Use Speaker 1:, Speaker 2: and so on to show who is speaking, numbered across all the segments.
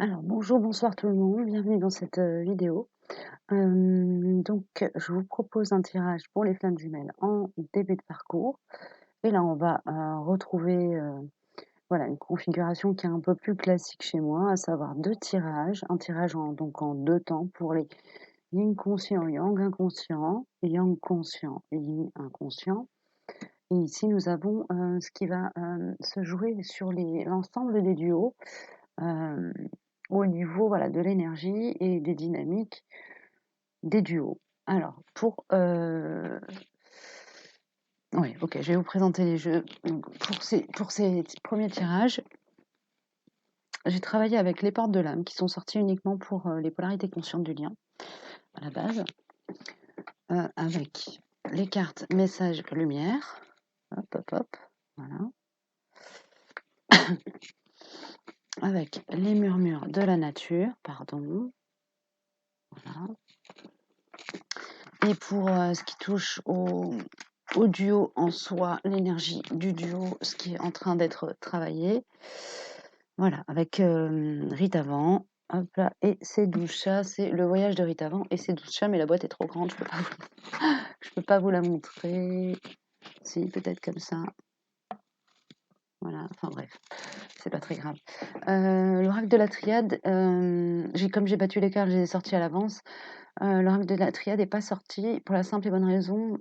Speaker 1: Alors bonjour, bonsoir tout le monde, bienvenue dans cette, vidéo. Je vous propose un tirage pour les flammes jumelles en début de parcours et là on va, retrouver, voilà une configuration qui est un peu plus classique chez moi, à savoir 2 tirages. Un tirage en 2 temps pour les yin conscient, yang conscient, yin inconscient et ici nous avons, ce qui va, se jouer sur l'ensemble des duos. Hem, Au niveau, voilà, de l'énergie et des dynamiques des duos. Alors oui, OK, je vais vous présenter les jeux. Donc pour ces premiers tirages, j'ai travaillé avec les portes de l'âme qui sont sorties uniquement pour, les polarités conscientes du lien, à la base, avec les cartes messages lumière. Hop, hop, hop, voilà. Avec les murmures de la nature, pardon, voilà. Et pour, ce qui touche au duo en soi, l'énergie du duo, ce qui est en train d'être travaillé. Voilà, avec, Ritavant, hop là et ses 12 chats, c'est le voyage de Ritavant et ses 12 chats, mais la boîte est trop grande, je peux pas vous la montrer. Si, peut-être comme ça. Voilà, enfin bref, c'est pas très grave. L'oracle de la triade, comme j'ai battu les cartes, je les ai sorties à l'avance. L'oracle de la triade est pas sorti pour la simple et bonne raison,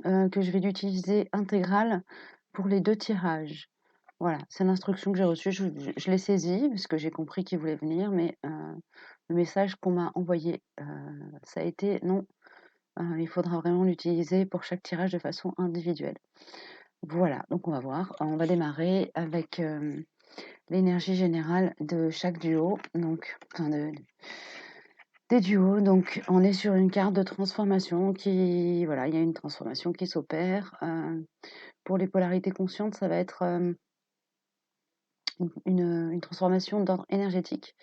Speaker 1: que je vais l'utiliser intégrale pour les 2 tirages. Voilà, c'est l'instruction que j'ai reçue, je l'ai saisie parce que j'ai compris qu'il voulait venir, mais le message qu'on m'a envoyé, ça a été: «Non, il faudra vraiment l'utiliser pour chaque tirage de façon individuelle». Voilà, donc on va voir. On va démarrer avec, l'énergie générale de chaque duo, donc des duos. Donc on est sur une carte de transformation qui voilà, il y a une transformation qui s'opère. Pour les polarités conscientes, ça va être, une transformation d'ordre énergétique.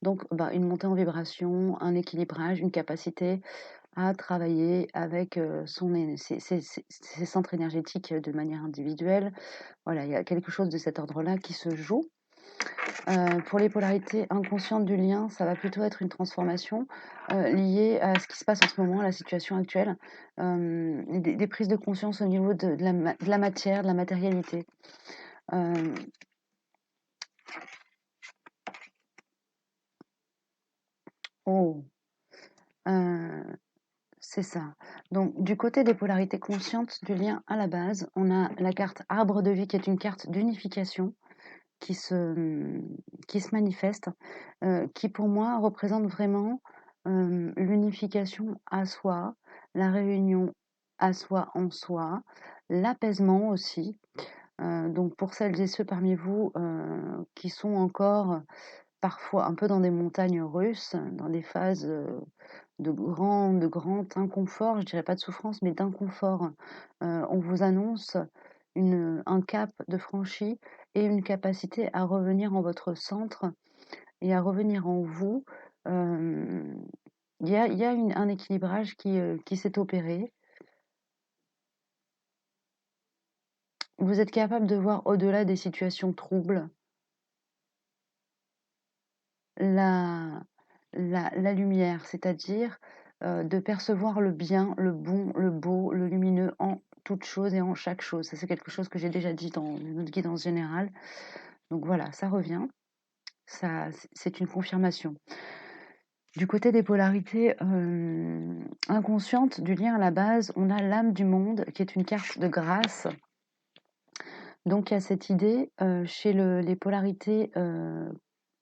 Speaker 1: Donc, bah, une montée en vibration, un équilibrage, une capacité à travailler avec, ses centres énergétiques, de manière individuelle. Voilà, il y a quelque chose de cet ordre-là qui se joue. Pour les polarités inconscientes du lien, ça va plutôt être une transformation, liée à ce qui se passe en ce moment, à la situation actuelle. Des prises de conscience au niveau de la matière, de la matérialité. Hem oh, heu C'est ça. Donc, du côté des polarités conscientes du lien à la base, on a la carte Arbre de vie qui est une carte d'unification qui se, qui se manifeste, qui pour moi représente vraiment l'unification à soi, la réunion à soi en soi, l'apaisement aussi. Donc, pour celles et ceux parmi vous qui sont encore parfois un peu dans des montagnes russes, dans des phases de grand inconfort, je dirais pas de souffrance, mais d'inconfort. On vous annonce un cap de franchi et une capacité à revenir en votre centre et à revenir en vous. Hem, il y a un équilibrage qui s'est opéré. Vous êtes capable de voir au-delà des situations troubles, la la lumière, c'est-à-dire, de percevoir le bien, le bon, le beau, le lumineux en toute chose et en chaque chose. Ça, c'est quelque chose que j'ai déjà dit dans notre guidance générale. Donc voilà, ça revient, ça c'est une confirmation. Du côté des polarités, inconscientes du lien à la base, on a l'âme du monde qui est une carte de grâce. Donc il y a cette idée, chez les polarités,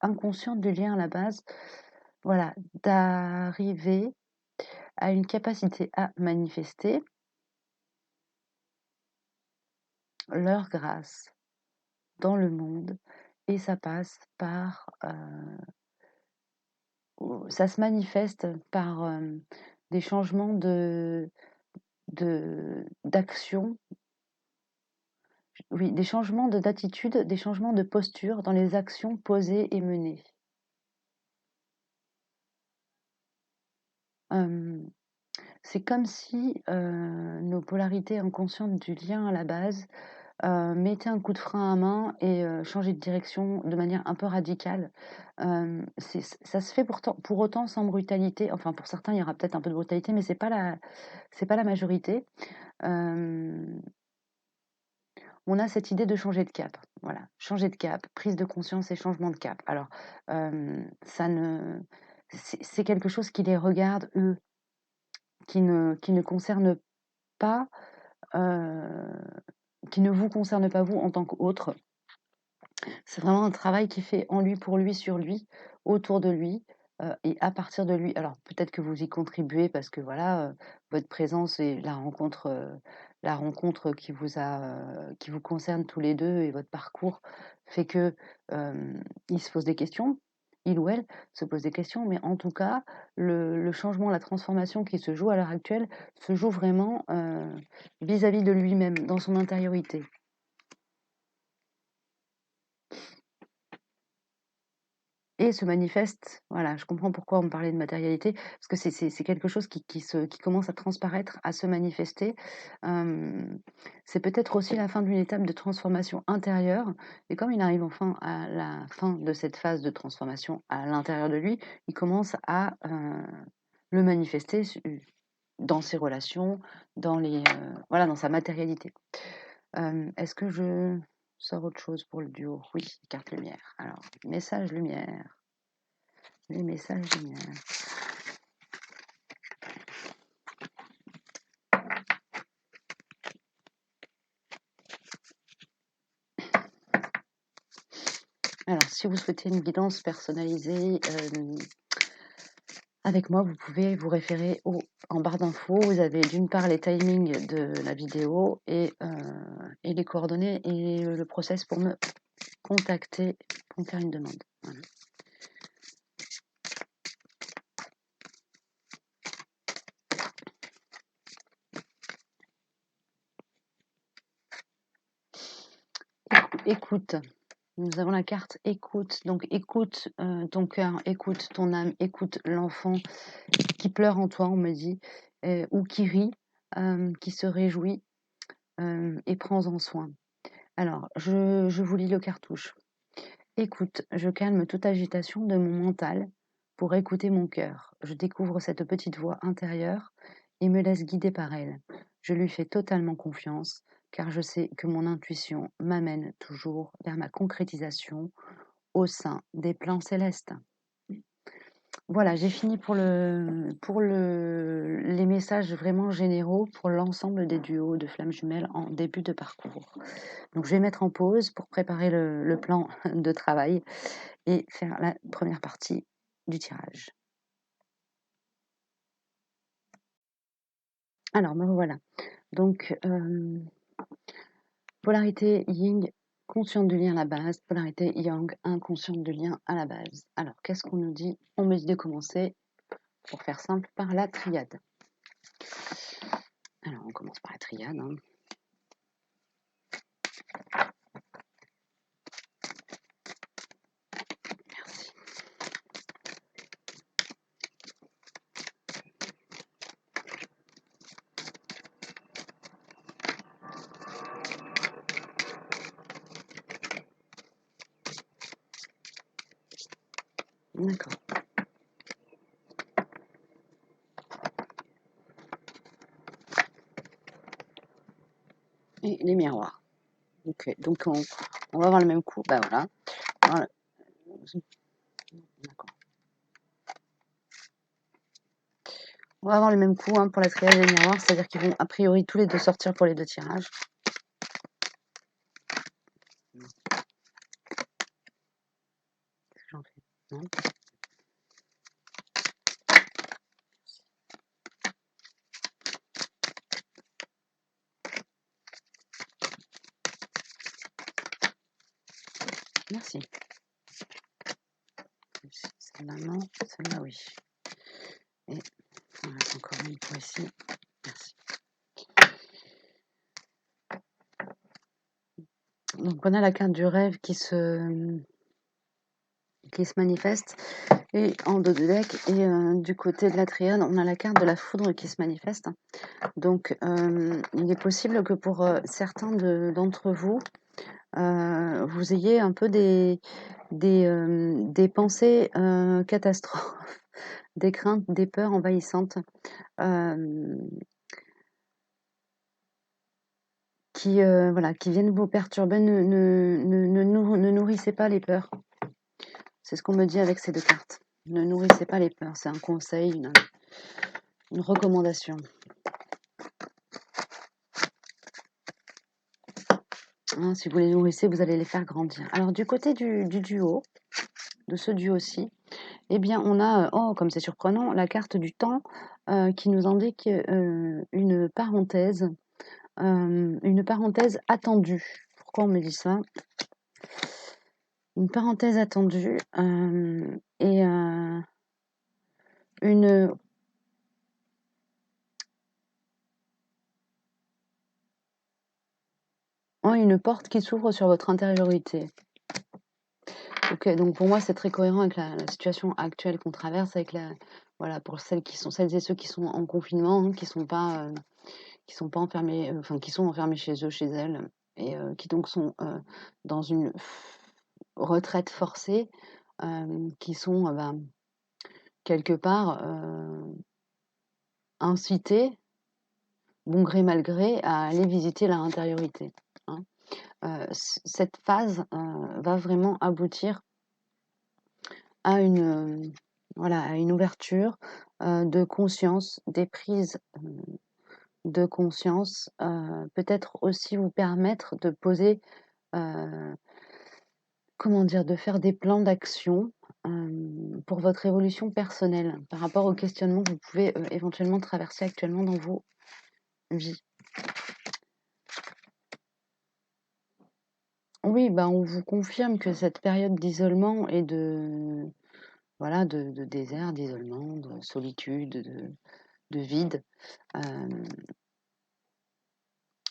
Speaker 1: inconscientes du lien à la base, voilà, d'arriver à une capacité à manifester leur grâce dans le monde et ça passe par, ça se manifeste par, des changements d'action, oui, des changements d'attitude, des changements de posture dans les actions posées et menées. Hem, c'est comme si, nos polarités inconscientes du lien à la base, mettez un coup de frein à main et changez de direction de manière un peu radicale. Ça se fait pourtant pour autant sans brutalité. Enfin, pour certains, il y aura peut-être un peu de brutalité, mais c'est pas la majorité. Hem, on a cette idée de changer de cap. Voilà, changer de cap, prise de conscience et changement de cap. Alors, ça ne c'est quelque chose qui les regarde eux, qui ne concerne pas, heu, qui ne vous concerne pas vous en tant qu'autre. C'est vraiment un travail qui fait en lui, pour lui, sur lui, autour de lui, et à partir de lui. Alors peut-être que vous y contribuez parce que voilà, votre présence et la rencontre qui vous concerne tous les 2 et votre parcours fait que, il se pose des questions. Il ou elle se pose des questions, mais en tout cas, le changement, la transformation qui se joue à l'heure actuelle, se joue vraiment, vis-à-vis de lui-même, dans son intériorité. Et se manifeste, voilà, je comprends pourquoi on me parlait de matérialité, parce que c'est quelque chose qui commence à transparaître, à se manifester. Hem, c'est peut-être aussi la fin d'une étape de transformation intérieure et comme il arrive enfin à la fin de cette phase de transformation à l'intérieur de lui, il commence à, le manifester dans ses relations, voilà, dans sa matérialité. Est-ce que je sors autre chose pour le duo? Oui, carte lumière. Alors, message lumière. Les messages lumière. Alors, si vous souhaitez une guidance personnalisée avec moi, vous pouvez vous référer en barre d'infos. Vous avez d'une part les timings de la vidéo et les coordonnées et le process pour me contacter, pour me faire une demande. Voilà. Écoute. Nous avons la carte écoute. Donc écoute ton cœur, écoute ton âme, écoute l'enfant qui pleure en toi, on me dit, ou qui rit, qui se réjouit, et prends-en soin. Alors, je vous lis le cartouche. Écoute, je calme toute agitation de mon mental pour écouter mon cœur. Je découvre cette petite voix intérieure et me laisse guider par elle. Je lui fais totalement confiance car je sais que mon intuition m'amène toujours vers ma concrétisation au sein des plans célestes. Voilà, j'ai fini pour les messages vraiment généraux pour l'ensemble des duos de flammes jumelles en début de parcours. Donc je vais mettre en pause pour préparer le plan de travail et faire la première partie du tirage. Alors me voilà. Donc polarité yin, consciente du lien à la base, polarité yang, inconsciente du lien à la base. Alors qu'est-ce qu'on nous dit? On me dit de commencer, pour faire simple, par la triade. Alors on commence par la triade. Hein. Merci. D'accord. Et les miroirs. Ok, donc on va avoir le même coup. Bah voilà. Voilà. D'accord. On va avoir le même coup hein, pour la triade des miroirs, c'est-à-dire qu'ils vont a priori tous les deux sortir pour les deux tirages. Qu'est-ce que j'en fais? Non. Merci. Celle-là non, celle-là oui. Et on reste encore une pour ici. Merci. Donc on a la carte du rêve qui se qui se manifeste. Et en dos de deck, et du côté de la triade, on a la carte de la foudre qui se manifeste. Donc, il est possible que pour certains d'entre vous, vous ayez un peu des pensées catastrophes, des craintes, des peurs envahissantes qui, voilà, qui viennent vous perturber. Ne nourrissez pas les peurs. C'est ce qu'on me dit avec ces deux cartes. Ne nourrissez pas les peurs. C'est un conseil, une recommandation. Hein, si vous les nourrissez, vous allez les faire grandir. Alors, du côté du duo, de ce duo-ci, eh bien, on a, oh, comme c'est surprenant, la carte du temps qui nous indique une parenthèse attendue. Pourquoi on me dit ça? Une parenthèse attendue et une porte qui s'ouvre sur votre intériorité. Ok, donc pour moi, c'est très cohérent avec la situation actuelle qu'on traverse, avec voilà, pour celles et ceux qui sont en confinement, hein, qui sont pas enfermés, enfin qui sont enfermés chez eux, chez elles, et qui donc sont dans une retraite forcée, qui sont ben, quelque part incités, bon gré mal gré, à aller visiter leur intériorité. Hein. Cette phase va vraiment aboutir à une ouverture de conscience, des prises de conscience, peut-être aussi vous permettre de poser, comment dire? De faire des plans d'action, pour votre évolution personnelle, par rapport aux questionnements que vous pouvez, éventuellement traverser actuellement dans vos vies. Oui, bah, on vous confirme que cette période d'isolement et de voilà, de désert, d'isolement, de solitude, de vide,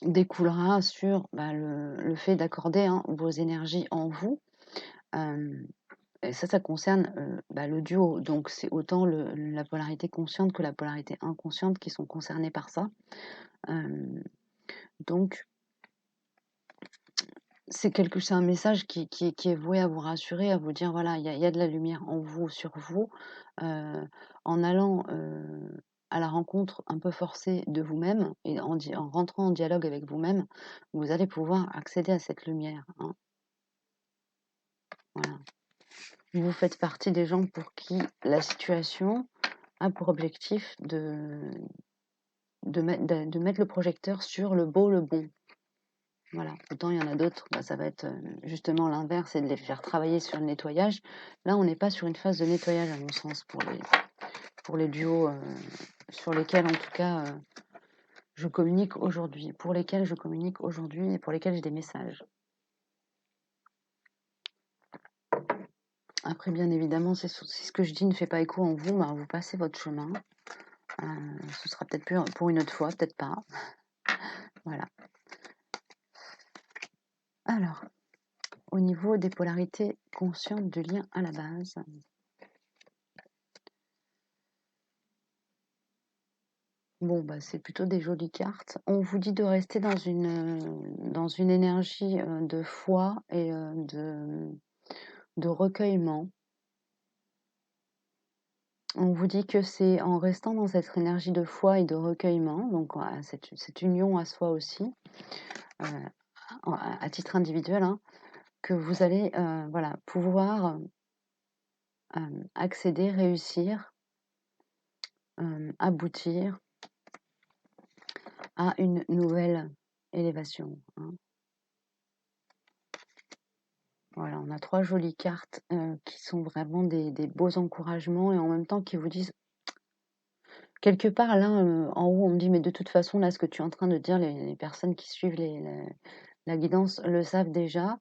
Speaker 1: découlera sur, bah, le fait d'accorder, hein, vos énergies en vous. Et ça concerne, bah, le duo, donc c'est autant la polarité consciente que la polarité inconsciente qui sont concernées par ça. Donc c'est un message qui est voué à vous rassurer, à vous dire: «Voilà, il y a de la lumière en vous, sur vous», en allant, à la rencontre un peu forcée de vous-même et en rentrant en dialogue avec vous-même, vous allez pouvoir accéder à cette lumière, hein. Voilà. Vous faites partie des gens pour qui la situation a pour objectif de mettre le projecteur sur le beau, le bon. Voilà. Autant il y en a d'autres, bah, ça va être, justement l'inverse et de les faire travailler sur le nettoyage. Là, on n'est pas sur une phase de nettoyage à mon sens pour les duos, sur lesquels en tout cas, je communique aujourd'hui, pour lesquels je communique aujourd'hui et pour lesquels j'ai des messages. Après bien évidemment, si ce que je dis ne fait pas écho en vous, bah, vous passez votre chemin. Ce sera peut-être pour une autre fois, peut-être pas. Voilà. Alors, au niveau des polarités conscientes du lien à la base. Bon, bah, c'est plutôt des jolies cartes. On vous dit de rester dans une énergie de foi et de recueillement. On vous dit que c'est en restant dans cette énergie de foi et de recueillement, donc cette union à soi aussi, à titre individuel, hein, que vous allez voilà, pouvoir accéder, réussir, aboutir à une nouvelle élévation. Hein. Voilà, on a 3 jolies cartes qui sont vraiment des beaux encouragements et en même temps qui vous disent quelque part là en haut, on me dit: «Mais de toute façon, là, ce que tu es en train de dire, les personnes qui suivent la guidance le savent déjà».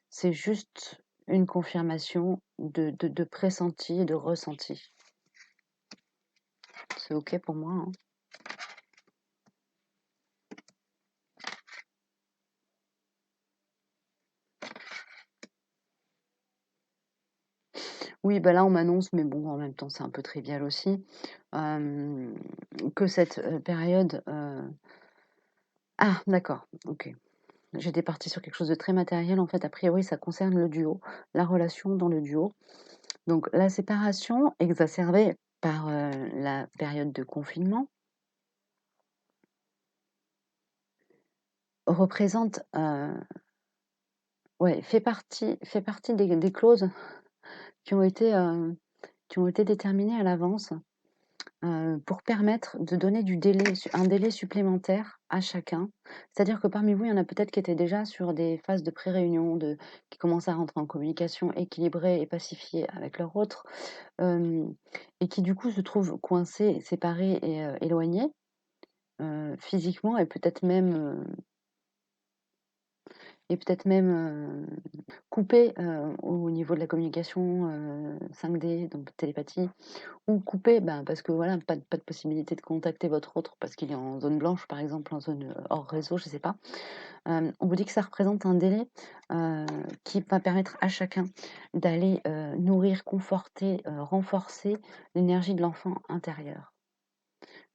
Speaker 1: C'est juste une confirmation de pressenti et de ressenti. C'est OK pour moi, hein. Oui, bah, là, on m'annonce, mais bon, en même temps, c'est un peu trivial aussi, hem, que cette, période, ah d'accord, OK. J'étais partie sur quelque chose de très matériel. En fait, a priori, ça concerne le duo, la relation dans le duo. Donc la séparation exacerbée par, la période de confinement représente, ouais, fait partie des clauses qui ont été, qui ont été déterminées à l'avance, pour permettre de donner du délai un délai supplémentaire à chacun. C'est-à-dire que parmi vous, il y en a peut-être qui étaient déjà sur des phases de pré-réunion, qui commencent à rentrer en communication équilibrée et pacifiée avec leur autre, et qui du coup se trouvent coincés, séparés et éloignés, physiquement et peut-être même coupés, au niveau de la communication, 5D, donc télépathie. Ou couper, ben, parce que voilà, pas de possibilité de contacter votre autre parce qu'il est en zone blanche, par exemple, en zone, hors réseau, je sais pas. On vous dit que ça représente un délai, qui va permettre à chacun d'aller, nourrir, conforter, renforcer l'énergie de l'enfant intérieur.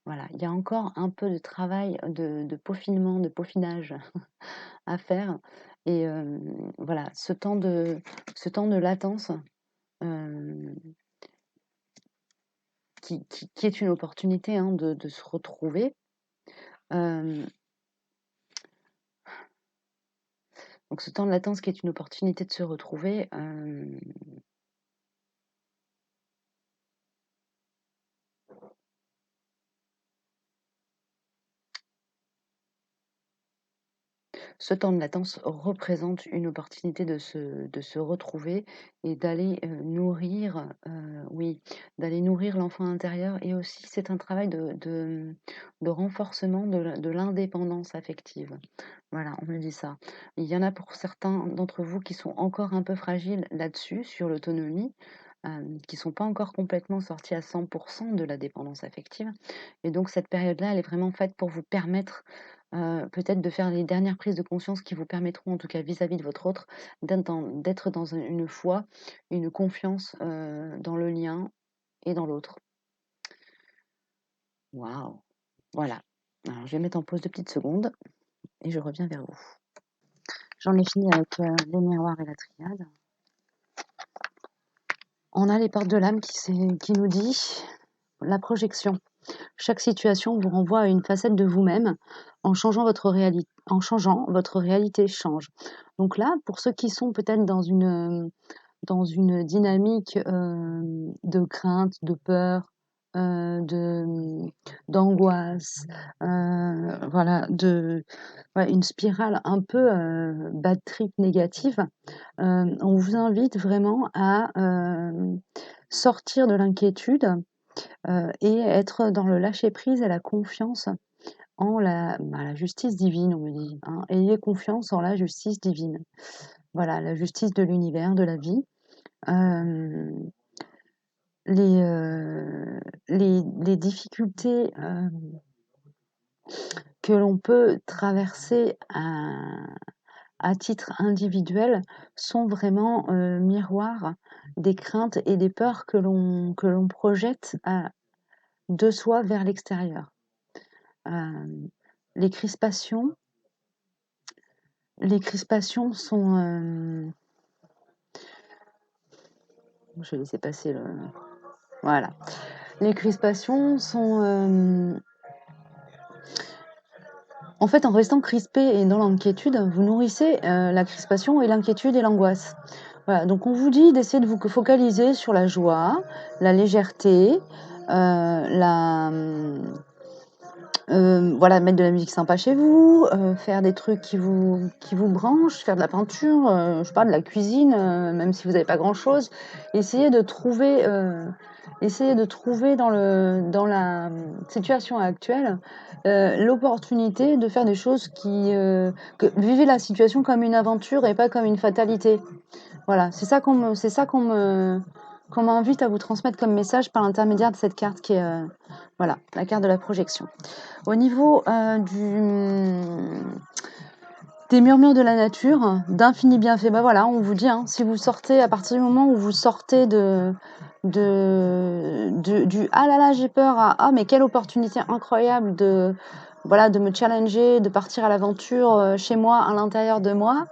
Speaker 1: Voilà, il y a encore un peu de travail, de peaufinement, de peaufinage à faire et voilà, ce temps de latence, hem, qui est une opportunité, hein, de se retrouver. Hem, donc ce temps de latence qui est une opportunité de se retrouver, ce temps de latence représente une opportunité de se retrouver et d'aller, nourrir, oui, d'aller nourrir l'enfant intérieur et aussi c'est un travail de renforcement de l'indépendance affective. Voilà, on me dit ça. Il y en a pour certains d'entre vous qui sont encore un peu fragiles là-dessus, sur l'autonomie, qui sont pas encore complètement sortis à 100 de la dépendance affective et donc cette période-là, elle est vraiment faite pour vous permettre, peut-être de faire les dernières prises de conscience qui vous permettront, en tout cas vis-à-vis de votre autre, d'être dans une foi, une confiance, dans le lien et dans l'autre. Waouh! Voilà. Alors je vais mettre en pause 2 petites secondes et je reviens vers vous. J'en ai fini avec, les miroirs et la triade. On a les portes de l'âme qui nous dit la projection. Chaque situation vous renvoie à une facette de vous-même. En changeant, votre réalité change. Donc là, pour ceux qui sont peut-être dans une dynamique, de crainte, de peur, d'angoisse, voilà, ouais, une spirale un peu, bad trip négative, on vous invite vraiment à, sortir de l'inquiétude, et être dans le lâcher prise et la confiance en la justice divine, on me dit, hein. Ayez confiance en la justice divine. Voilà, la justice de l'univers, de la vie. Hem, les, les difficultés, que l'on peut traverser à titre individuel sont vraiment, miroirs des craintes et des peurs que l'on projette de soi vers l'extérieur. Hem, les crispations les crispations sont, je vais laisser passer le voilà. Les crispations sont, en fait, en restant crispé et dans l'inquiétude, vous nourrissez, la crispation et l'inquiétude et l'angoisse. Voilà, donc on vous dit d'essayer de vous focaliser sur la joie, la légèreté, la, voilà, mettre de la musique sympa chez vous, faire des trucs qui vous branchent, faire de la peinture, je sais pas, de la cuisine, même si vous avez pas grand-chose. Essayez de trouver, dans la, situation actuelle, l'opportunité de faire des choses vivez la situation comme une aventure et pas comme une fatalité. Voilà, c'est ça qu'on m'invite à vous transmettre comme message par l'intermédiaire de cette carte qui est, voilà, la carte de la projection. Au niveau, des murmures de la nature, d'infinis bienfaits. Bah, voilà, on vous dit, hein, si vous sortez à partir du moment où vous sortez du «Ah là là, j'ai peur» à «Ah mais quelle opportunité incroyable de, voilà, de me challenger, de partir à l'aventure, chez moi, à l'intérieur de moi»,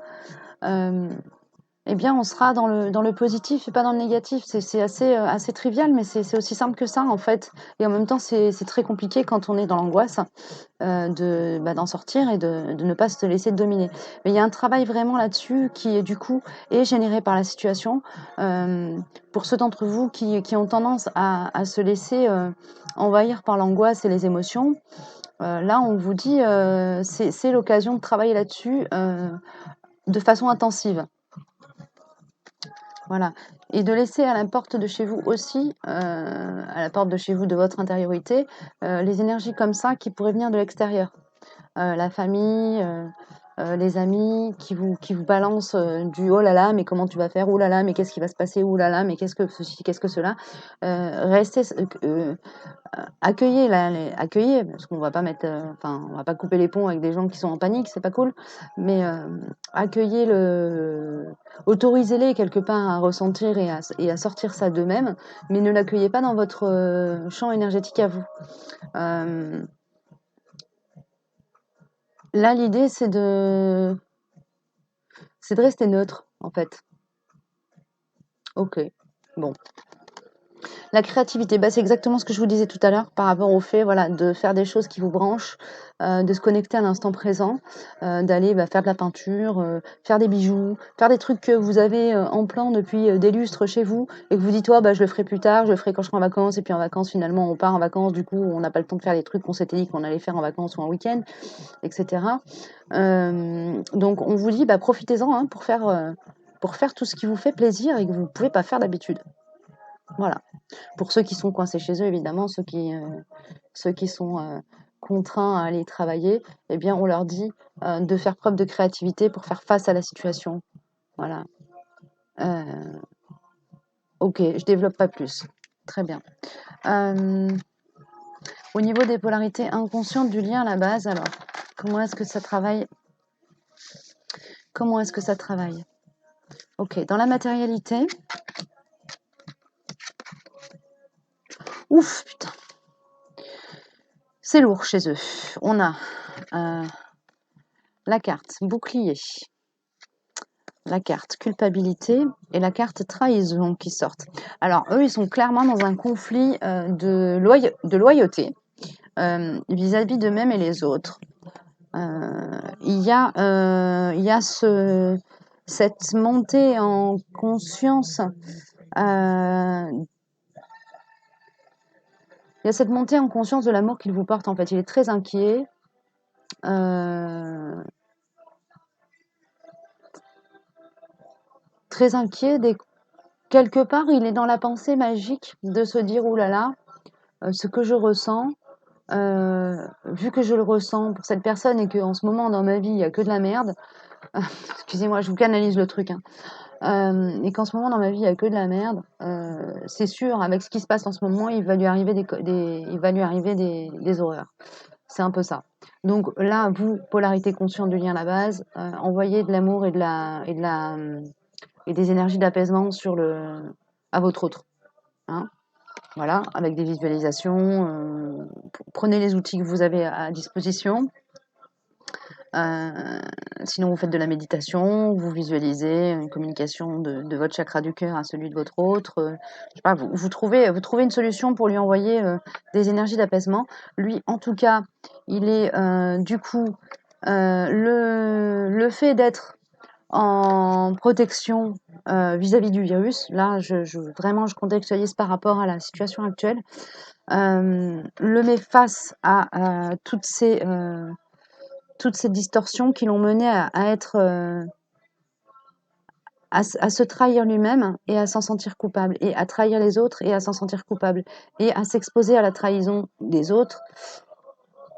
Speaker 1: hem eh bien, on sera dans le positif et pas dans le négatif. C'est assez, assez trivial, mais c'est aussi simple que ça, en fait, et en même temps, c'est très compliqué quand on est dans l'angoisse, d'en sortir et de ne pas se laisser dominer. Mais il y a un travail vraiment là-dessus qui est, du coup, est généré par la situation. Pour ceux d'entre vous qui ont tendance à se laisser, envahir par l'angoisse et les émotions, là, on vous dit, c'est l'occasion de travailler là-dessus, de façon intensive. Voilà, et de laisser à la porte de chez vous aussi, à la porte de chez vous, de votre intériorité, les énergies comme ça qui pourraient venir de l'extérieur. La famille, les amis qui vous balancent, du: «Oh là là, mais comment tu vas faire? Oh là là, mais qu'est-ce qui va se passer? Oh là là, mais qu'est-ce que ceci? Qu'est-ce que cela?» Restez accueillez accueillez, parce qu'on va pas mettre, enfin, on va pas couper les ponts avec des gens qui sont en panique, c'est pas cool, mais accueillez autorisez-les quelque part à ressentir et à sortir ça d'eux-mêmes, mais ne l'accueillez pas dans votre champ énergétique à vous. Là, l'idée, c'est de rester neutre, en fait. Ok, bon. La créativité, bah, c'est exactement ce que je vous disais tout à l'heure par rapport au fait, voilà, de faire des choses qui vous branchent, de se connecter à l'instant présent, d'aller, bah, faire de la peinture, faire des bijoux, faire des trucs que vous avez, en plan depuis, des lustres chez vous et que vous dites: «Oh, bah, je le ferai plus tard, je le ferai quand je serai en vacances», et puis en vacances, finalement, on part en vacances, du coup, on n'a pas le temps de faire les trucs qu'on s'était dit qu'on allait faire en vacances ou en week-end, et cetera. Donc on vous dit: «Bah, profitez-en, hein, pour faire tout ce qui vous fait plaisir et que vous ne pouvez pas faire d'habitude». Voilà. Pour ceux qui sont coincés chez eux, évidemment, ceux qui sont, contraints à aller travailler, eh bien, on leur dit, de faire preuve de créativité pour faire face à la situation. Voilà. Heu, OK, je développe pas plus. Très bien. Au niveau des polarités inconscientes du lien à la base, alors, comment est-ce que ça travaille? Comment est-ce que ça travaille? OK, dans la matérialité, ouf, putain, c'est lourd chez eux. On a, la carte bouclier, la carte culpabilité et la carte trahison qui sortent. Alors eux, ils sont clairement dans un conflit, de loyauté, vis-à-vis d'eux-mêmes et les autres. Il y a cette montée en conscience, il y a cette montée en conscience de l'amour qu'il vous porte, en fait. Il est très inquiet, heu, très inquiet des quelque part, il est dans la pensée magique de se dire: «Ouh là là, ce que je ressens, vu que je le ressens pour cette personne et qu'en ce moment dans ma vie, il y a que de la merde», excusez-moi, je vous canalise le truc, hein. Et qu'en ce moment dans ma vie, il y a que de la merde, c'est sûr, avec ce qui se passe en ce moment, il va lui arriver des horreurs. C'est un peu ça. Donc là, vous, polarité consciente du lien à la base, envoyez de l'amour et des énergies d'apaisement à votre autre, hein. Voilà, avec des visualisations, prenez les outils que vous avez à disposition. Heu, Sinon vous faites de la méditation, vous visualisez une communication de votre chakra du cœur à celui de votre autre, je sais pas, vous trouvez une solution pour lui envoyer, des énergies d'apaisement. Lui, en tout cas, il est, du coup, le fait d'être en protection, vis-à-vis du virus, là, je contextualise par rapport à la situation actuelle, le met face à toutes ces distorsions qui l'ont mené à être, à se trahir lui-même et à s'en sentir coupable, et à trahir les autres et à s'en sentir coupable, et à s'exposer à la trahison des autres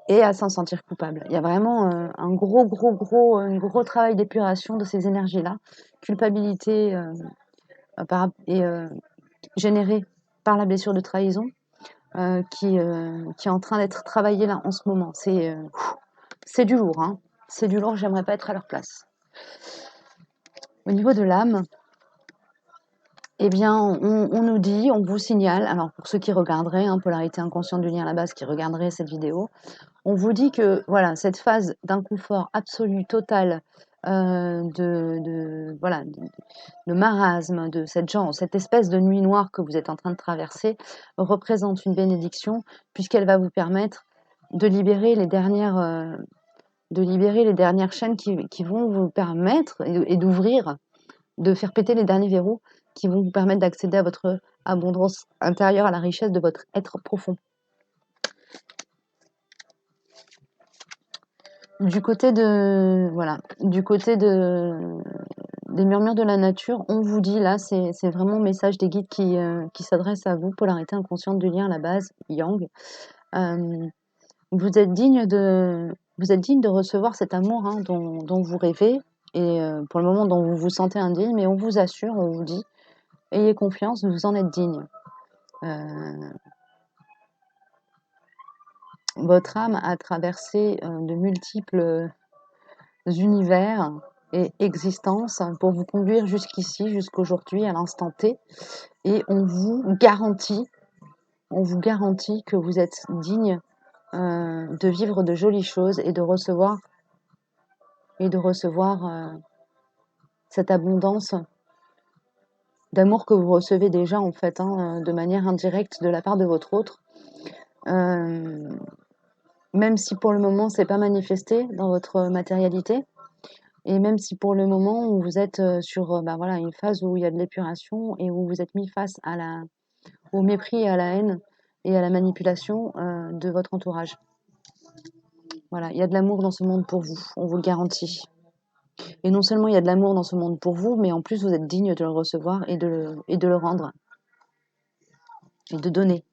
Speaker 1: et à s'en sentir coupable. Il y a vraiment, un gros travail d'épuration de ces énergies-là. Culpabilité, générée par la blessure de trahison, qui est en train d'être travaillée là en ce moment. C'est du lourd, hein. c'est du lourd, j'aimerais pas être à leur place. Au niveau de l'âme, eh bien, on nous dit, on vous signale, alors pour ceux qui regarderaient, hein, polarité inconsciente du lien à la base, qui regarderaient cette vidéo, on vous dit que voilà, cette phase d'inconfort absolu, total, voilà, de marasme, de cette espèce de nuit noire que vous êtes en train de traverser, représente une bénédiction, puisqu'elle va vous permettre de libérer les dernières chaînes qui vont vous permettre et d'ouvrir, de faire péter les derniers verrous qui vont vous permettre d'accéder à votre abondance intérieure, à la richesse de votre être profond. Du côté de voilà, du côté des murmures de la nature, on vous dit là, c'est vraiment un message des guides qui s'adresse à vous, polarité inconsciente du lien à la base, yang. Vous êtes digne de recevoir cet amour, hein, dont vous rêvez et pour le moment dont vous vous sentez indigne, mais on vous assure, on vous dit: «Ayez confiance, vous en êtes digne». Votre âme a traversé, de multiples univers et existences pour vous conduire jusqu'ici, jusqu'aujourd'hui, à l'instant T, et on vous garantit que vous êtes digne, de vivre de jolies choses et de recevoir cette abondance d'amour que vous recevez déjà en fait, hein, de manière indirecte de la part de votre autre. Même si pour le moment c'est pas manifesté dans votre matérialité, et même si pour le moment où vous êtes sur bah voilà, une phase où il y a de l'épuration et où vous êtes mis face au mépris et à la haine et à la manipulation de votre entourage. Voilà, il y a de l'amour dans ce monde pour vous, on vous le garantit. Et non seulement il y a de l'amour dans ce monde pour vous, mais en plus vous êtes digne de le recevoir et de le rendre et de donner.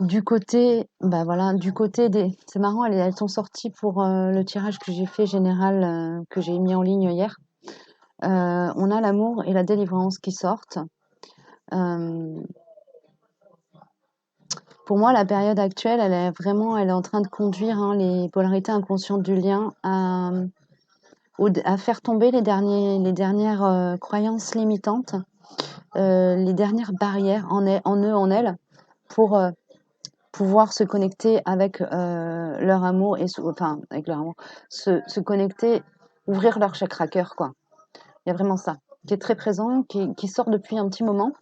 Speaker 1: Du côté, bah voilà, du côté des, c'est marrant, elles sont sorties pour le tirage que j'ai fait général, que j'ai mis en ligne hier. On a l'amour et la délivrance qui sortent. Pour moi, la période actuelle, elle est en train de conduire, hein, les polarités inconscientes du lien à faire tomber les dernières croyances limitantes, les dernières barrières en eux, en elles, pour pouvoir se connecter avec leur amour enfin avec leur amour, se connecter, ouvrir leur chakra cœur, quoi. Il y a vraiment ça qui est très présent, qui sort depuis un petit moment.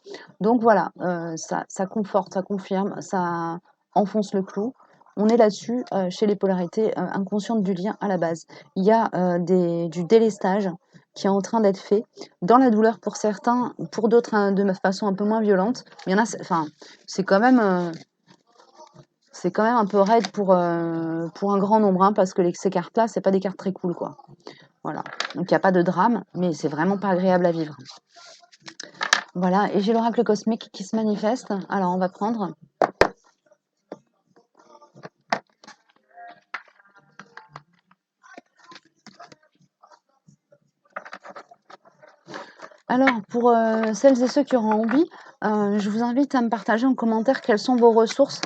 Speaker 1: Donc voilà, ça conforte, ça confirme, ça enfonce le clou. On est là-dessus chez les polarités inconscientes du lien à la base. Il y a du délestage qui est en train d'être fait, dans la douleur pour certains, pour d'autres hein, de façon un peu moins violente. Il y en a, enfin, c'est quand même un peu raide pour un grand nombre, hein, parce que ces cartes-là, c'est pas des cartes très cool, quoi. Voilà. Donc il n'y a pas de drame, mais c'est vraiment pas agréable à vivre. Voilà, et j'ai l'oracle cosmique qui se manifeste. Alors on va prendre. Alors pour celles et ceux qui auront envie, je vous invite à me partager en commentaire quelles sont vos ressources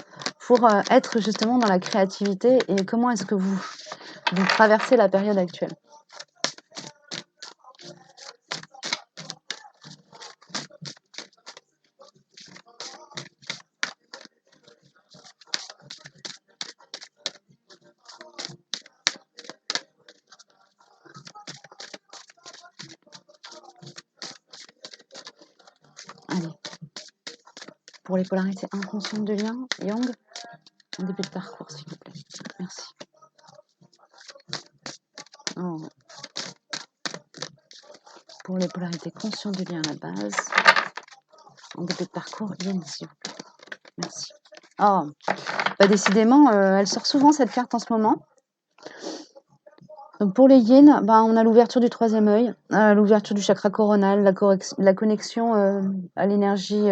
Speaker 1: pour être justement dans la créativité et comment est-ce que vous traversez la période actuelle. Allez. Pour les polarités inconscientes de lien, Yang, en début de parcours, s'il vous plaît. Merci. Oh. Pour les polarités conscientes du lien à la base, en début de parcours, Yin, s'il vous plaît. Merci. Oh, bah décidément, elle sort souvent cette carte en ce moment. Donc pour les yin, bah, on a l'ouverture du troisième œil, l'ouverture du chakra coronal, la connexion à l'énergie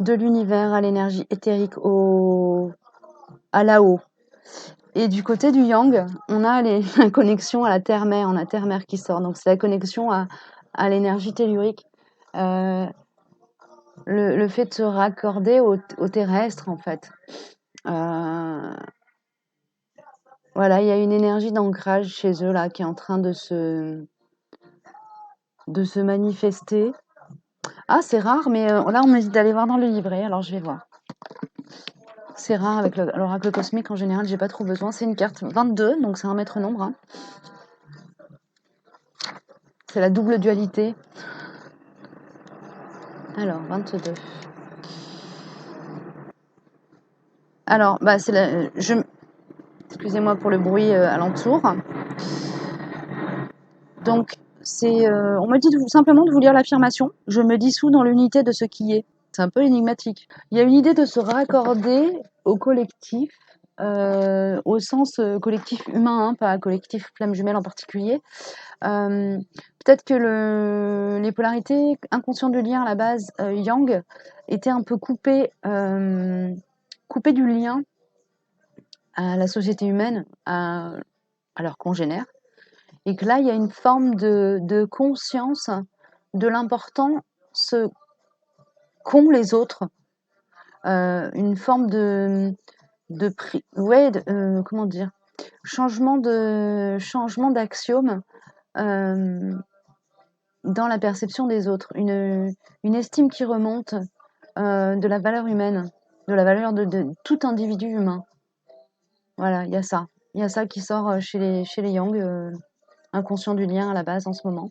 Speaker 1: de l'univers, à l'énergie éthérique, à là-haut. Et du côté du yang, on a la connexion à la terre-mère, on a terre-mère qui sort. Donc c'est la connexion à l'énergie tellurique. Le fait de se raccorder au terrestre, en fait. Voilà, il y a une énergie d'ancrage chez eux là qui est en train de se manifester. Ah, c'est rare, mais là on me dit d'aller voir dans le livret, alors je vais voir. C'est rare avec l'oracle cosmique en général, j'ai pas trop besoin. C'est une carte 22, donc c'est un maître nombre, hein. C'est la double dualité. Alors, 22. Alors, bah, c'est la, excusez-moi pour le bruit alentour. Donc, on me dit simplement de vous lire l'affirmation. Je me dissous dans l'unité de ce qui est. C'est un peu énigmatique. Il y a une idée de se raccorder au collectif, au sens collectif humain, hein, pas collectif flamme jumelle en particulier. Peut-être que les polarités inconscientes du lien à la base, Yang, étaient un peu coupées du lien à la société humaine, à leurs congénères, et que là, il y a une forme de conscience de l'importance qu'ont les autres, une forme ouais, comment dire, changement d'axiome dans la perception des autres, une estime qui remonte de la valeur humaine, de la valeur de tout individu humain. Voilà, il y a ça qui sort chez les Yang, inconscient du lien à la base en ce moment.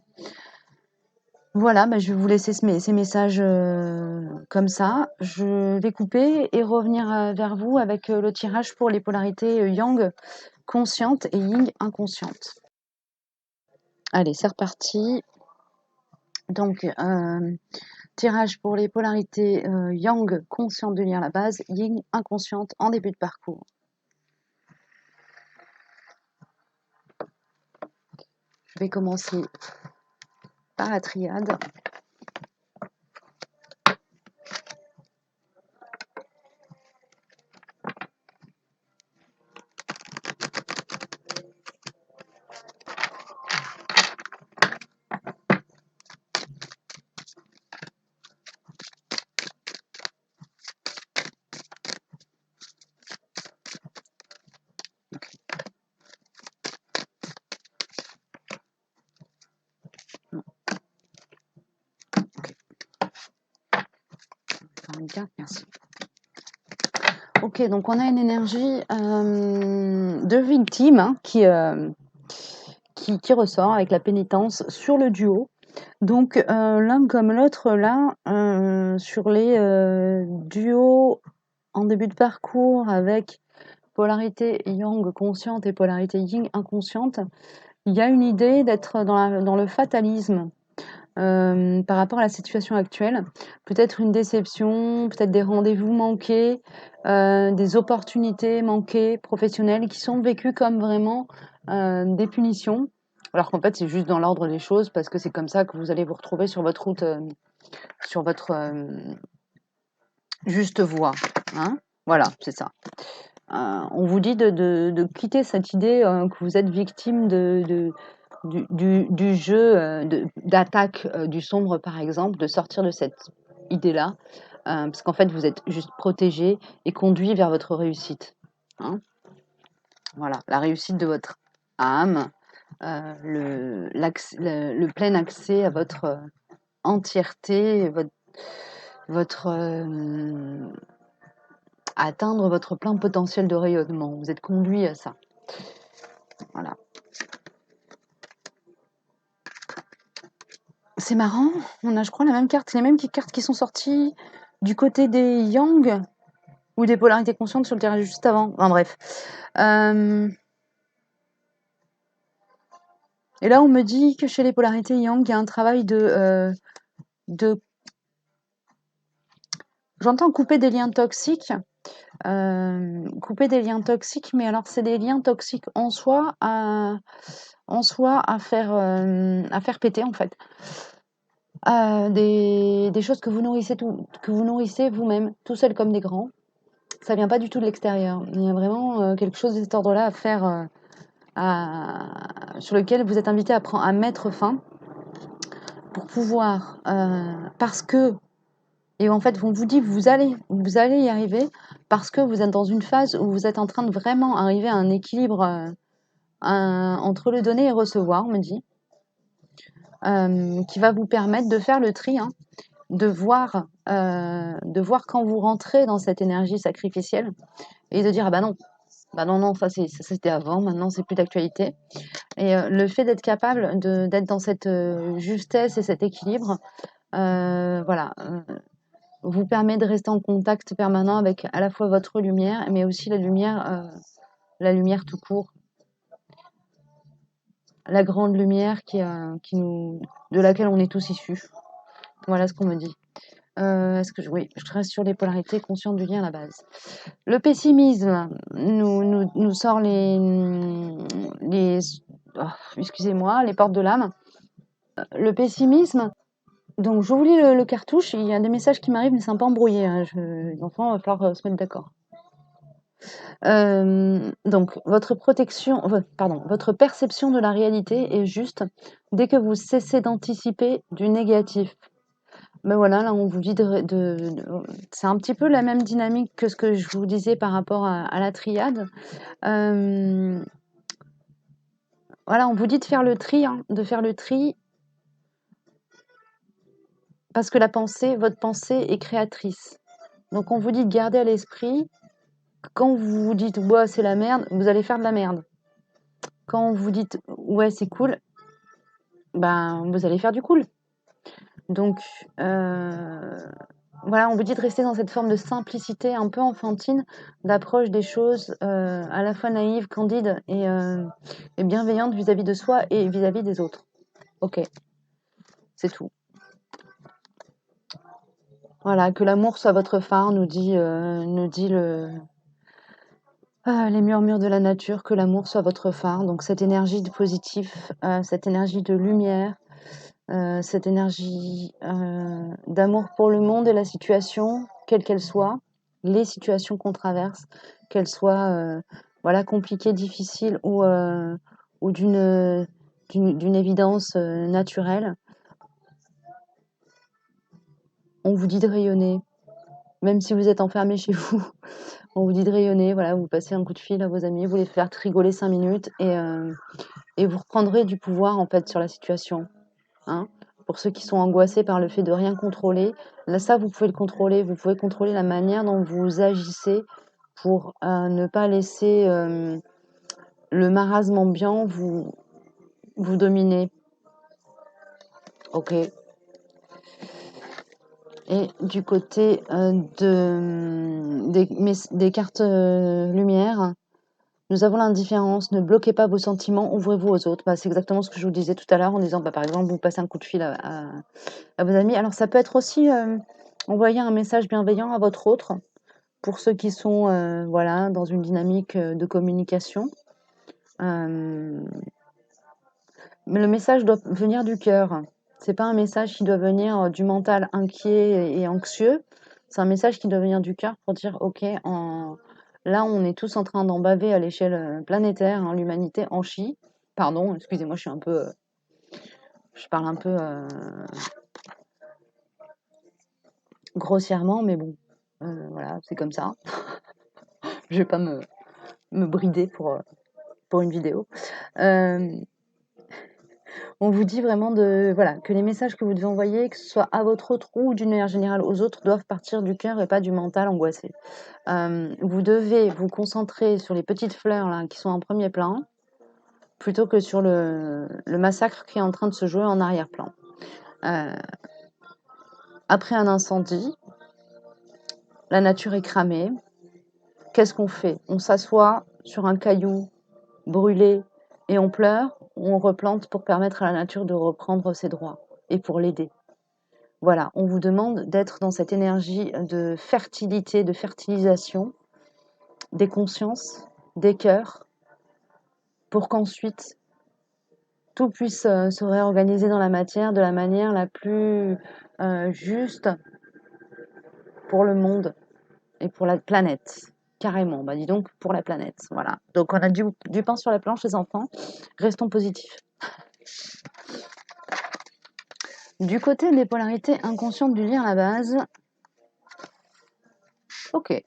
Speaker 1: Voilà, bah, je vais vous laisser ces messages comme ça. Je vais couper et revenir vers vous avec le tirage pour les polarités Yang consciente et Yin inconsciente. Allez, c'est reparti. Donc, tirage pour les polarités Yang consciente du lien à la base, Yin inconsciente en début de parcours. Je vais commencer par la triade. Une carte, merci. Ok, donc on a une énergie de victime hein, qui ressort avec la pénitence sur le duo. Donc l'un comme l'autre là, sur les duos en début de parcours avec polarité yang consciente et polarité yin inconsciente, il y a une idée d'être dans le fatalisme. Par rapport à la situation actuelle, peut-être une déception, peut-être des rendez-vous manqués, des opportunités manquées professionnelles qui sont vécues comme vraiment des punitions, alors qu'en fait c'est juste dans l'ordre des choses parce que c'est comme ça que vous allez vous retrouver sur votre route, sur votre juste voie. Hein, voilà, c'est ça. On vous dit de quitter cette idée que vous êtes victime du jeu d'attaque du sombre, par exemple, de sortir de cette idée-là, parce qu'en fait, vous êtes juste protégé et conduit vers votre réussite. Hein. Voilà, la réussite de votre âme, le plein accès à votre entièreté, votre à atteindre votre plein potentiel de rayonnement. Vous êtes conduit à ça. Voilà. C'est marrant, on a je crois la même carte, les mêmes cartes qui sont sorties du côté des Yang ou des polarités conscientes sur le tirage juste avant. Enfin bref. Et là on me dit que chez les polarités Yang, il y a un travail de j'entends couper des liens toxiques. Couper des liens toxiques, mais alors c'est des liens toxiques en soi à faire péter en fait. Des choses que vous nourrissez vous-même, tout seul comme des grands. Ça vient pas du tout de l'extérieur. Il y a vraiment quelque chose de cet ordre-là à faire, sur lequel vous êtes invité à mettre fin pour pouvoir, parce que Et en fait, on vous dit: «Vous allez y arriver» parce que vous êtes dans une phase où vous êtes en train de vraiment arriver à un équilibre, entre le donner et recevoir, on me dit, qui va vous permettre de faire le tri, hein, de voir quand vous rentrez dans cette énergie sacrificielle et de dire: «Ah bah non, non, ça c'était avant, maintenant c'est plus d'actualité». Et le fait d'être capable d'être dans cette, justesse et cet équilibre, voilà, vous permet de rester en contact permanent avec à la fois votre lumière, mais aussi la lumière tout court, la grande lumière de laquelle on est tous issus. Voilà ce qu'on me dit. Oui, je reste sur les polarités, conscientes du lien à la base. Le pessimisme nous sort oh, excusez-moi, les portes de l'âme. Le pessimisme, donc je vous lis le cartouche, il y a des messages qui m'arrivent, mais c'est un peu embrouillé, hein, les enfants, il va falloir se mettre d'accord. Donc votre perception de la réalité est juste dès que vous cessez d'anticiper du négatif. Mais voilà, là on vous dit c'est un petit peu la même dynamique que ce que je vous disais par rapport à la triade. Hem, voilà, on vous dit de faire le tri, hein, de faire le tri parce que votre pensée est créatrice. Donc on vous dit de garder à l'esprit, quand vous vous dites: «Ouais, c'est la merde», vous allez faire de la merde. Quand vous dites: «Ouais, c'est cool», ben, vous allez faire du cool. Donc, voilà, on vous dit de rester dans cette forme de simplicité un peu enfantine, d'approche des choses, à la fois naïve, candide et bienveillante vis-à-vis de soi et vis-à-vis des autres. OK, c'est tout. Voilà, que l'amour soit votre phare, nous dit les murmures de la nature, que l'amour soit votre phare. Donc cette énergie de positif, cette énergie de lumière, cette énergie d'amour pour le monde et la situation, quelle qu'elle soit, les situations qu'on traverse, qu'elles soient voilà, compliquées, difficiles ou d'une évidence naturelle, on vous dit de rayonner. Même si vous êtes enfermé chez vous, on vous dit de rayonner. Voilà, vous passez un coup de fil à vos amis, vous les faites rigoler 5 minutes et vous reprendrez du pouvoir en fait sur la situation. Hein. Pour ceux qui sont angoissés par le fait de rien contrôler, là, ça, vous pouvez le contrôler. Vous pouvez contrôler la manière dont vous agissez pour ne pas laisser le marasme ambiant vous dominer. OK. Et du côté des cartes lumière, nous avons l'indifférence. Ne bloquez pas vos sentiments, ouvrez-vous aux autres. Bah, c'est exactement ce que je vous disais tout à l'heure en disant, bah, par exemple, vous passez un coup de fil à vos amis. Alors ça peut être aussi envoyer un message bienveillant à votre autre, pour ceux qui sont voilà, dans une dynamique de communication. Mais le message doit venir du cœur. C'est pas un message qui doit venir du mental inquiet et anxieux. C'est un message qui doit venir du cœur pour dire, OK, là, on est tous en train d'en baver à l'échelle planétaire, hein, l'humanité en chie. Pardon, excusez-moi, je parle un peu grossièrement, mais bon, voilà, c'est comme ça. Je vais pas me brider pour une vidéo. On vous dit vraiment voilà, que les messages que vous devez envoyer, que ce soit à votre autre ou d'une manière générale aux autres, doivent partir du cœur et pas du mental angoissé. Vous devez vous concentrer sur les petites fleurs là, qui sont en premier plan, plutôt que sur le massacre qui est en train de se jouer en arrière-plan. Après un incendie, la nature est cramée. Qu'est-ce qu'on fait? On s'assoit sur un caillou brûlé et on pleure, ou on replante pour permettre à la nature de reprendre ses droits et pour l'aider. Voilà, on vous demande d'être dans cette énergie de fertilité, de fertilisation des consciences, des cœurs, pour qu'ensuite tout puisse se réorganiser dans la matière de la manière la plus juste pour le monde et pour la planète. Carrément, bah dis donc pour la planète, voilà. Donc on a du pain sur la planche les enfants, restons positifs. Du côté des polarités inconscientes du lien à la base, Ok.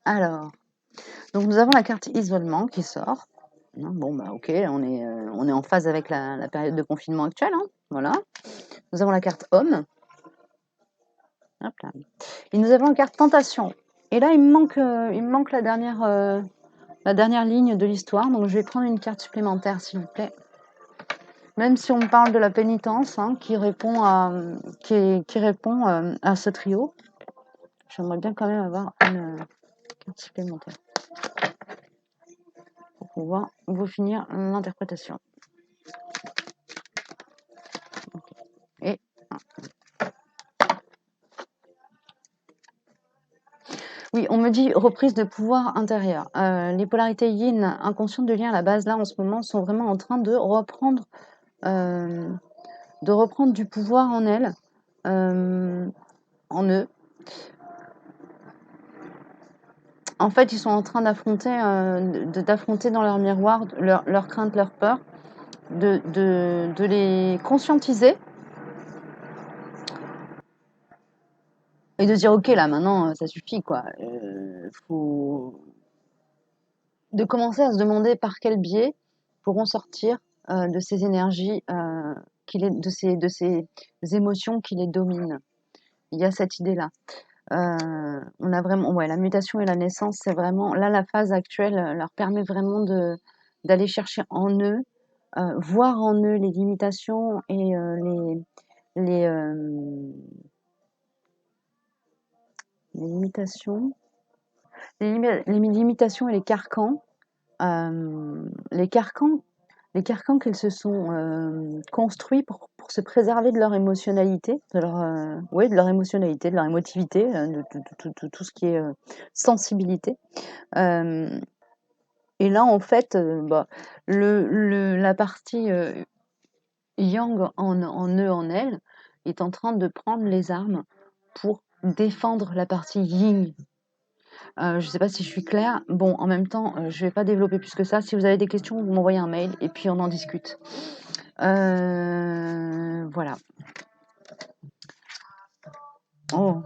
Speaker 1: Alors, donc nous avons la carte isolement qui sort. Bon, bah ok, on est en phase avec la période de confinement actuelle. Hein, voilà. Nous avons la carte homme. Hop là. Et nous avons la carte tentation. Et là, il me manque la dernière ligne de l'histoire. Donc, je vais prendre une carte supplémentaire, s'il vous plaît. Même si on me parle de la pénitence, hein, qui répond à ce trio, j'aimerais bien quand même avoir une carte supplémentaire pour pouvoir vous finir l'interprétation. Et oui, on me dit reprise de pouvoir intérieur. Les polarités yin inconscientes de lien à la base, là, en ce moment, sont vraiment en train de reprendre du pouvoir en elles, en eux. En fait, ils sont en train d'affronter dans leur miroir leurs craintes, leurs peurs, de les conscientiser et de dire ok là maintenant ça suffit quoi. Faut de commencer à se demander par quel biais pourront sortir de ces énergies de ces émotions qui les dominent. Il y a cette idée là. On a vraiment, ouais, la mutation et la naissance, c'est vraiment là la phase actuelle leur permet vraiment d'aller chercher en eux, voir en eux les limitations et les, euh, les limitations, les limitations et les carcans, les carcans qu'ils se sont construits pour se préserver de leur émotionnalité, de leur émotionnalité, de leur émotivité, de tout ce qui est sensibilité. Euh, et là, en fait, bah, la partie yang en eux, en elle, est en train de prendre les armes pour défendre la partie yin. Je ne sais pas si je suis claire. Bon, en même temps, je ne vais pas développer plus que ça. Si vous avez des questions, vous m'envoyez un mail et puis on en discute. Voilà. Oh.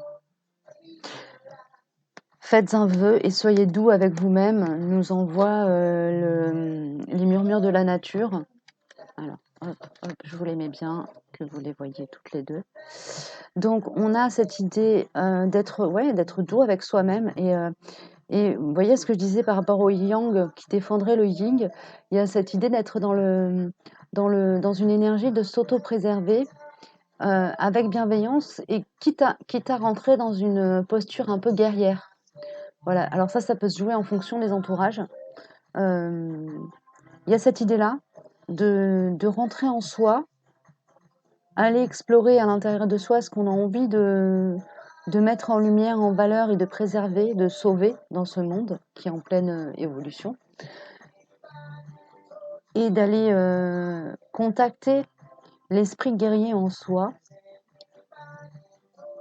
Speaker 1: Faites un vœu et soyez doux avec vous-même, nous envoie les murmures de la nature. Alors, hop, hop, je vous les mets bien, que vous les voyez toutes les deux. Donc, on a cette idée d'être doux avec soi-même. Et vous voyez ce que je disais par rapport au yang qui défendrait le yin. Il y a cette idée d'être dans une énergie de s'auto-préserver avec bienveillance et quitte à rentrer dans une posture un peu guerrière. Voilà, alors ça peut se jouer en fonction des entourages. Il y a cette idée-là de rentrer en soi, aller explorer à l'intérieur de soi ce qu'on a envie de mettre en lumière, en valeur et de préserver, de sauver dans ce monde qui est en pleine évolution. Et d'aller contacter l'esprit guerrier en soi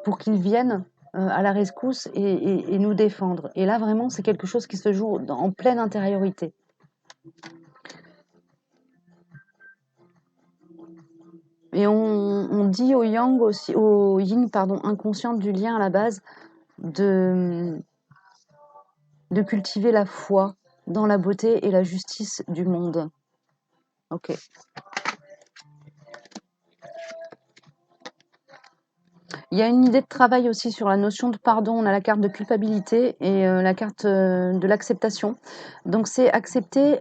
Speaker 1: pour qu'il vienne à la rescousse et nous défendre. Et là, vraiment, c'est quelque chose qui se joue en pleine intériorité. Et on dit au yang aussi, au yin, pardon, inconscient du lien à la base, de cultiver la foi dans la beauté et la justice du monde. Ok. Il y a une idée de travail aussi sur la notion de pardon. On a la carte de culpabilité et la carte de l'acceptation. Donc c'est accepter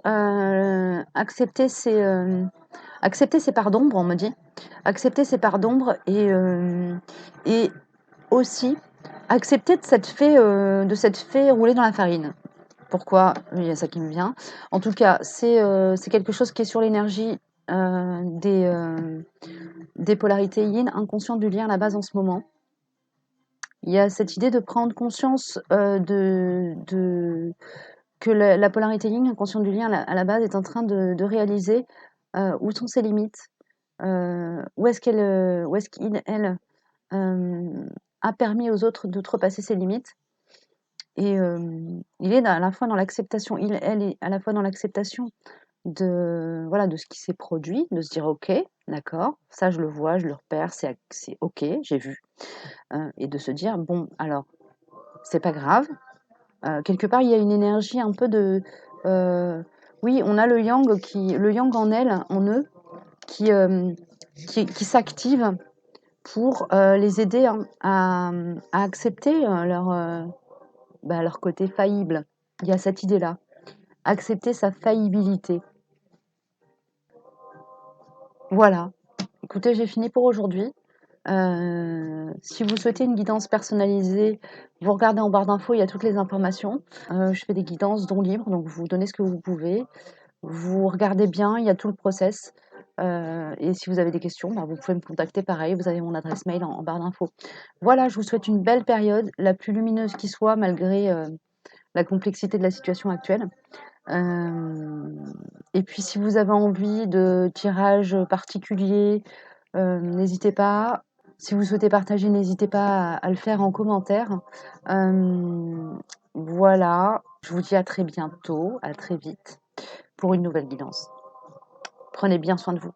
Speaker 1: ses parts d'ombre, on me dit. Accepter ses parts d'ombre et aussi accepter de cette fée rouler dans la farine. Pourquoi? Il y a ça qui me vient. En tout cas, c'est quelque chose qui est sur l'énergie des polarités yin, inconscient du lien à la base en ce moment. Il y a cette idée de prendre conscience que la polarité yin, inconscient du lien à la base, est en train de réaliser où sont ses limites, où est-ce qu'il, elle, a permis aux autres d'outrepasser ses limites et il est à la fois dans l'acceptation, elle est à la fois dans l'acceptation de, voilà, de ce qui s'est produit, de se dire: «OK, d'accord, ça je le vois, je le repère, c'est OK, j'ai vu», et de se dire: «Bon, alors, c'est pas grave». Quelque part, il y a une énergie un peu de, heu, oui, on a le yang en elle, en eux, qui, qui s'active pour, les aider, hein, à accepter, leur côté faillible. Il y a cette idée-là, accepter sa faillibilité. Voilà. Écoutez, j'ai fini pour aujourd'hui. Si vous souhaitez une guidance personnalisée, vous regardez en barre d'infos, il y a toutes les informations. Je fais des guidances dons libres, donc vous donnez ce que vous pouvez. Vous regardez bien, il y a tout le process. Et si vous avez des questions, bah, vous pouvez me contacter pareil, vous avez mon adresse mail en barre d'infos. Voilà, je vous souhaite une belle période, la plus lumineuse qui soit malgré la complexité de la situation actuelle. Et puis si vous avez envie de tirages particuliers, n'hésitez pas. Si vous souhaitez partager, n'hésitez pas à le faire en commentaire. Voilà, je vous dis à très bientôt, à très vite pour une nouvelle guidance. Prenez bien soin de vous.